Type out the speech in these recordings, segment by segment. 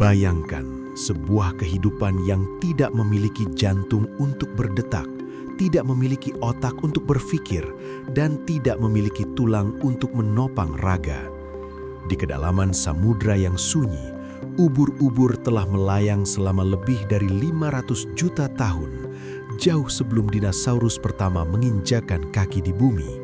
Bayangkan sebuah kehidupan yang tidak memiliki jantung untuk berdetak, tidak memiliki otak untuk berpikir, dan tidak memiliki tulang untuk menopang raga. Di kedalaman samudra yang sunyi, ubur-ubur telah melayang selama lebih dari 500 juta tahun, jauh sebelum dinosaurus pertama menginjakan kaki di bumi.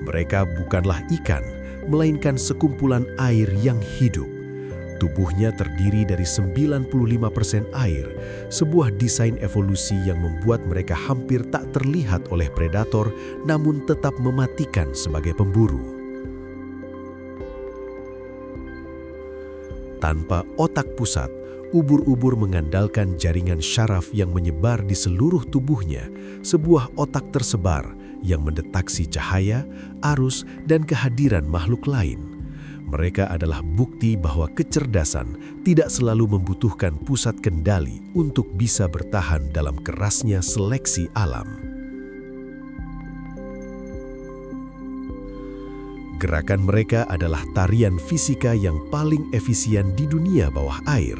Mereka bukanlah ikan, melainkan sekumpulan air yang hidup. Tubuhnya terdiri dari 95% air, sebuah desain evolusi yang membuat mereka hampir tak terlihat oleh predator, namun tetap mematikan sebagai pemburu. Tanpa otak pusat, ubur-ubur mengandalkan jaringan syaraf yang menyebar di seluruh tubuhnya, sebuah otak tersebar yang mendeteksi cahaya, arus, dan kehadiran makhluk lain. Mereka adalah bukti bahwa kecerdasan tidak selalu membutuhkan pusat kendali untuk bisa bertahan dalam kerasnya seleksi alam. Gerakan mereka adalah tarian fisika yang paling efisien di dunia bawah air.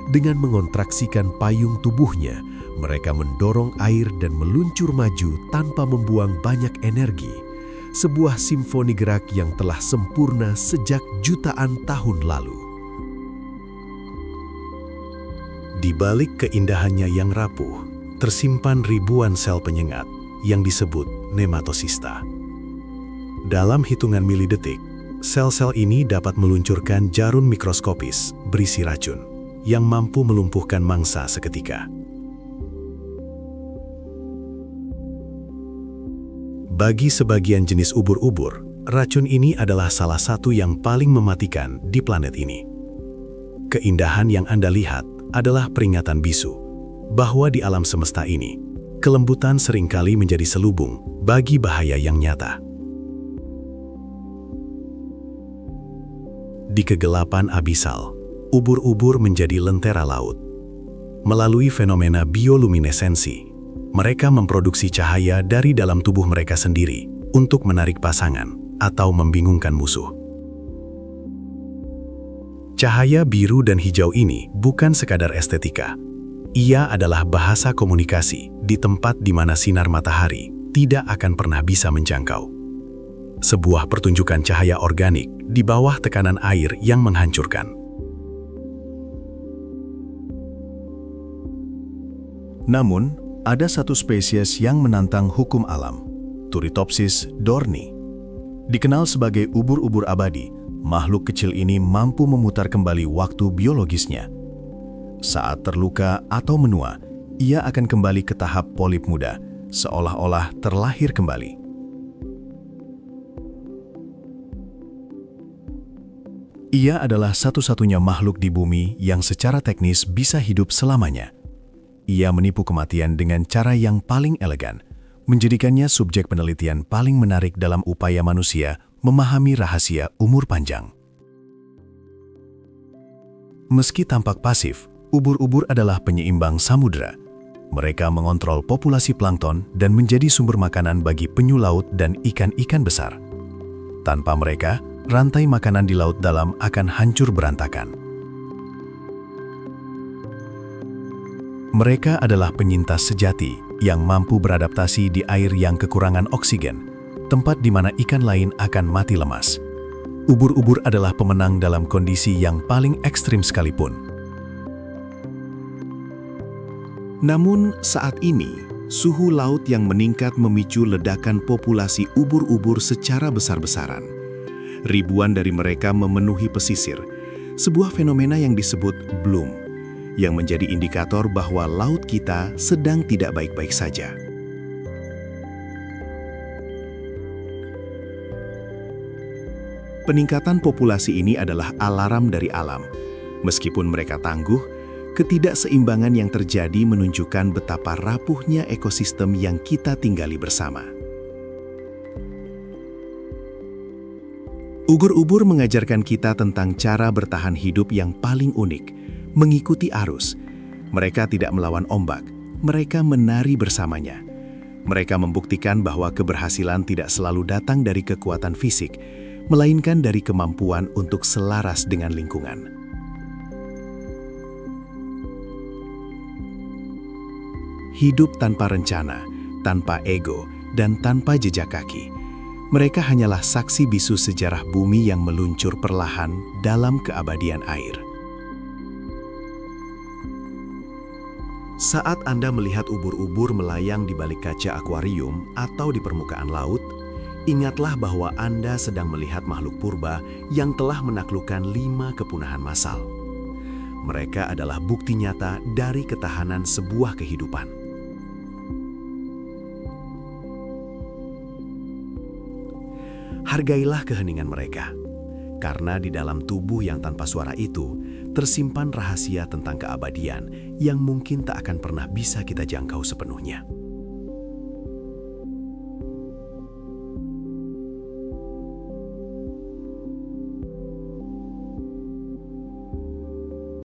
Dengan mengontraksikan payung tubuhnya, mereka mendorong air dan meluncur maju tanpa membuang banyak energi. Sebuah simfoni gerak yang telah sempurna sejak jutaan tahun lalu. Di balik keindahannya yang rapuh, tersimpan ribuan sel penyengat yang disebut nematosista. Dalam hitungan milidetik, sel-sel ini dapat meluncurkan jarum mikroskopis berisi racun yang mampu melumpuhkan mangsa seketika. Bagi sebagian jenis ubur-ubur, racun ini adalah salah satu yang paling mematikan di planet ini. Keindahan yang Anda lihat adalah peringatan bisu bahwa di alam semesta ini, kelembutan seringkali menjadi selubung bagi bahaya yang nyata. Di kegelapan abisal, ubur-ubur menjadi lentera laut. Melalui fenomena bioluminesensi, mereka memproduksi cahaya dari dalam tubuh mereka sendiri untuk menarik pasangan atau membingungkan musuh. Cahaya biru dan hijau ini bukan sekadar estetika. Ia adalah bahasa komunikasi di tempat di mana sinar matahari tidak akan pernah bisa menjangkau. Sebuah pertunjukan cahaya organik di bawah tekanan air yang menghancurkan. Namun, ada satu spesies yang menantang hukum alam, Turritopsis dohrnii. Dikenal sebagai ubur-ubur abadi, makhluk kecil ini mampu memutar kembali waktu biologisnya. Saat terluka atau menua, ia akan kembali ke tahap polip muda, seolah-olah terlahir kembali. Ia adalah satu-satunya makhluk di bumi yang secara teknis bisa hidup selamanya. Ia menipu kematian dengan cara yang paling elegan, menjadikannya subjek penelitian paling menarik dalam upaya manusia memahami rahasia umur panjang. Meski tampak pasif, ubur-ubur adalah penyeimbang samudera. Mereka mengontrol populasi plankton dan menjadi sumber makanan bagi penyu laut dan ikan-ikan besar. Tanpa mereka, rantai makanan di laut dalam akan hancur berantakan. Mereka adalah penyintas sejati yang mampu beradaptasi di air yang kekurangan oksigen, tempat di mana ikan lain akan mati lemas. Ubur-ubur adalah pemenang dalam kondisi yang paling ekstrim sekalipun. Namun saat ini, suhu laut yang meningkat memicu ledakan populasi ubur-ubur secara besar-besaran. Ribuan dari mereka memenuhi pesisir, sebuah fenomena yang disebut bloom, yang menjadi indikator bahwa laut kita sedang tidak baik-baik saja. Peningkatan populasi ini adalah alarm dari alam. Meskipun mereka tangguh, ketidakseimbangan yang terjadi menunjukkan betapa rapuhnya ekosistem yang kita tinggali bersama. Ubur-ubur mengajarkan kita tentang cara bertahan hidup yang paling unik, mengikuti arus. Mereka tidak melawan ombak, mereka menari bersamanya. Mereka membuktikan bahwa keberhasilan tidak selalu datang dari kekuatan fisik, melainkan dari kemampuan untuk selaras dengan lingkungan. Hidup tanpa rencana, tanpa ego, dan tanpa jejak kaki. Mereka hanyalah saksi bisu sejarah bumi yang meluncur perlahan dalam keabadian air. Saat Anda melihat ubur-ubur melayang di balik kaca akuarium atau di permukaan laut, ingatlah bahwa Anda sedang melihat makhluk purba yang telah menaklukkan 5 kepunahan massal. Mereka adalah bukti nyata dari ketahanan sebuah kehidupan. Hargailah keheningan mereka, karena di dalam tubuh yang tanpa suara itu tersimpan rahasia tentang keabadian yang mungkin tak akan pernah bisa kita jangkau sepenuhnya.